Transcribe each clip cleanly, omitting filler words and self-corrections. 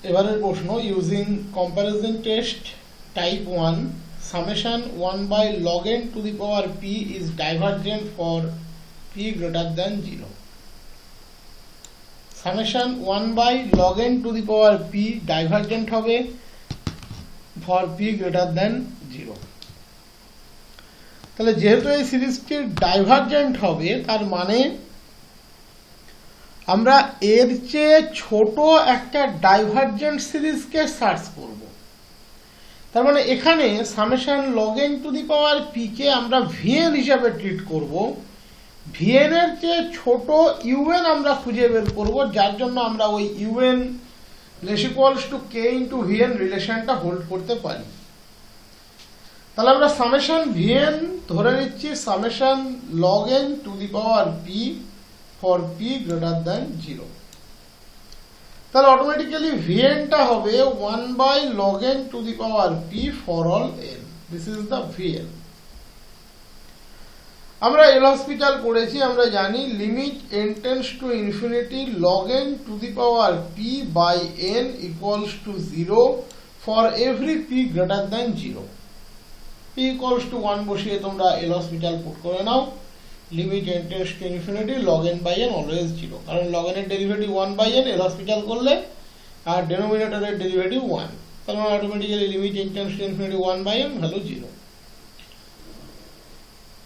এবারের প্রশ্ন, using comparison test type 1 summation 1 by log n to the power p is divergent for p greater than 0. summation 1 by log n to the power p divergent হবে for p greater than 0. তাহলে যেহেতু এই সিরিজটি divergent হবে তার মানে আমরা এর চেয়ে ছোট একটা ডাইভারজেন্ট সিরিজকে সার্চ করব। তার মানে এখানে summation log n to the power p কে আমরা vn হিসাবে ট্রিট করব। vn এর চেয়ে ছোট un আমরা খুঁজে বের করব, যার জন্য আমরা ওই un less equals to k into vn রিলেশনটা হোল্ড করতে পারি। তাহলে আমরা সামেশন vn ধরে নিচ্ছি summation log n to the power p for p greater than 0. তাহলে অটোমেটিক্যালি vn টা হবে 1 by log n to the power p for all n. This is the vn. আমরা এল হসপিটাল পড়েছি, আমরা জানি limit n tends to infinity log n to the power p by n equals to 0 for every p greater than 0. p equals to 1 বসিয়ে তোমরা এল hospital put করে নাও। Limit n tends to infinity log n by n always 0, কারণ log n এর derivative 1 by n L hospital করলে আর ডেনোমিনেটরের derivative 1, তাহলে automatically limit n tends to infinity 1 by n value 0।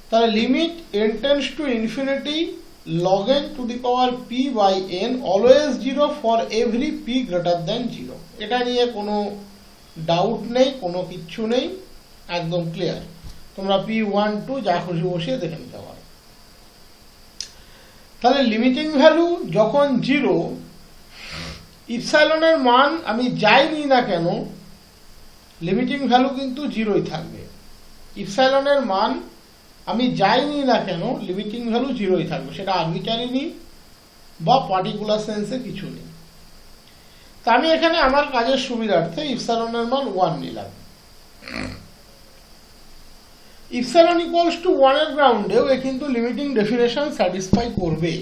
তাহলে limit n tends to infinity log n to the power p by n always 0 for every p greater than 0। এটা নিয়ে কোনো doubt নেই, কোনো কিচ্ছু নেই, একদম ক্লিয়ার। তোমরা p1 2 যা খুশি বসিয়ে দেখে নিতে পারো। তাহলে লিমিটিং ভ্যালু যখন 0, ইপসাইলনের মান আমি যাই নিই না কেন লিমিটিং ভ্যালু কিন্তু 0ই থাকবে। ইপসাইলনের মান আমি যাই নিই না কেন লিমিটিং ভ্যালু 0ই থাকবে, সেটা আরবিটারি নিই বা পার্টিকুলার সেন্সে কিছু নেই। তা আমি এখানে আমার কাজের সুবিধার্থে ইপসাইলনের মান 1 নিলাম। ইপসাইলন ইকুয়ালস টু 1 এর গ্রাউন্ডেও এ কিন্তু লিমিটিং ডেফিনেশন স্যাটিসফাই করবে।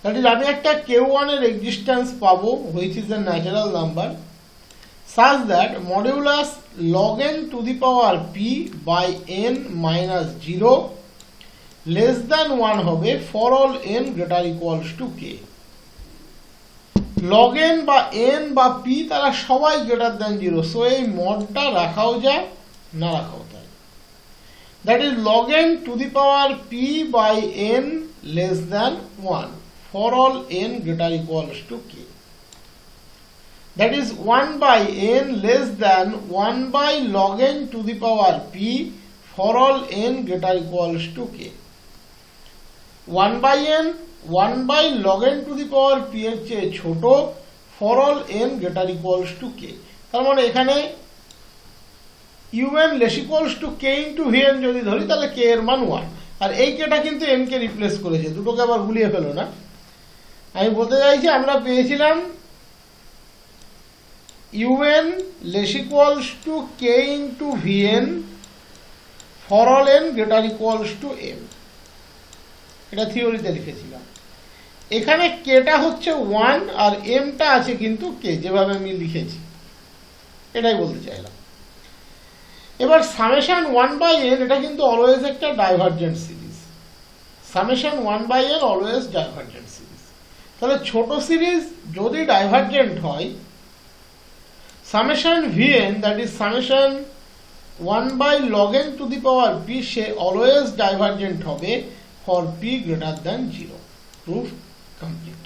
দ্যাট ইজ আমি একটা k1 এর এক্সিস্টেন্স পাবো which is a natural number such that modulus log n to the power p by n minus 0 less than 1 হবে for all n greater equals to k। log n বা n বা p তারা সবাই greater than 0, so এই মডটা রাখাও যায় না রাখাও যায়। That is log n to the power p by n less than 1 for all n greater equals to k. That is 1 by n less than 1 by log n to the power p for all n greater equals to k. 1 by n 1 by log n to the power p এর চেয়ে ছোট for all n greater equals to k। তার মানে এখানে un less equals to k into vn যদি ধরি তাহলে k এর মান 1, আর এই kটা কিন্তু n কে রিপ্লেস করেছে, দুটোকে আবার ভুলিয়ে ফেলো না। আমি বলতে চাইছি আমরা পেয়েছিলাম un less equals to k into vn for all n greater equals to m, এটা থিওরিতে লিখেছিলাম। এখানে kটা হচ্ছে 1 আর m টা আছে কিন্তু k, যেভাবে আমি লিখেছি এটাই বলতে চাইলাম। এবার সামেশন 1 বাই n এটা কিন্তু অলওয়েজ একটা divergent series. Summation 1 by n always divergent series. তাহলে ছোট সিরিজ যদি ডাইভারজেন্ট হয় summation vn that is summation 1 by log n to the power p সে অলওয়েজ ডাইভারজেন্ট হবে for p greater than 0। Proof complete.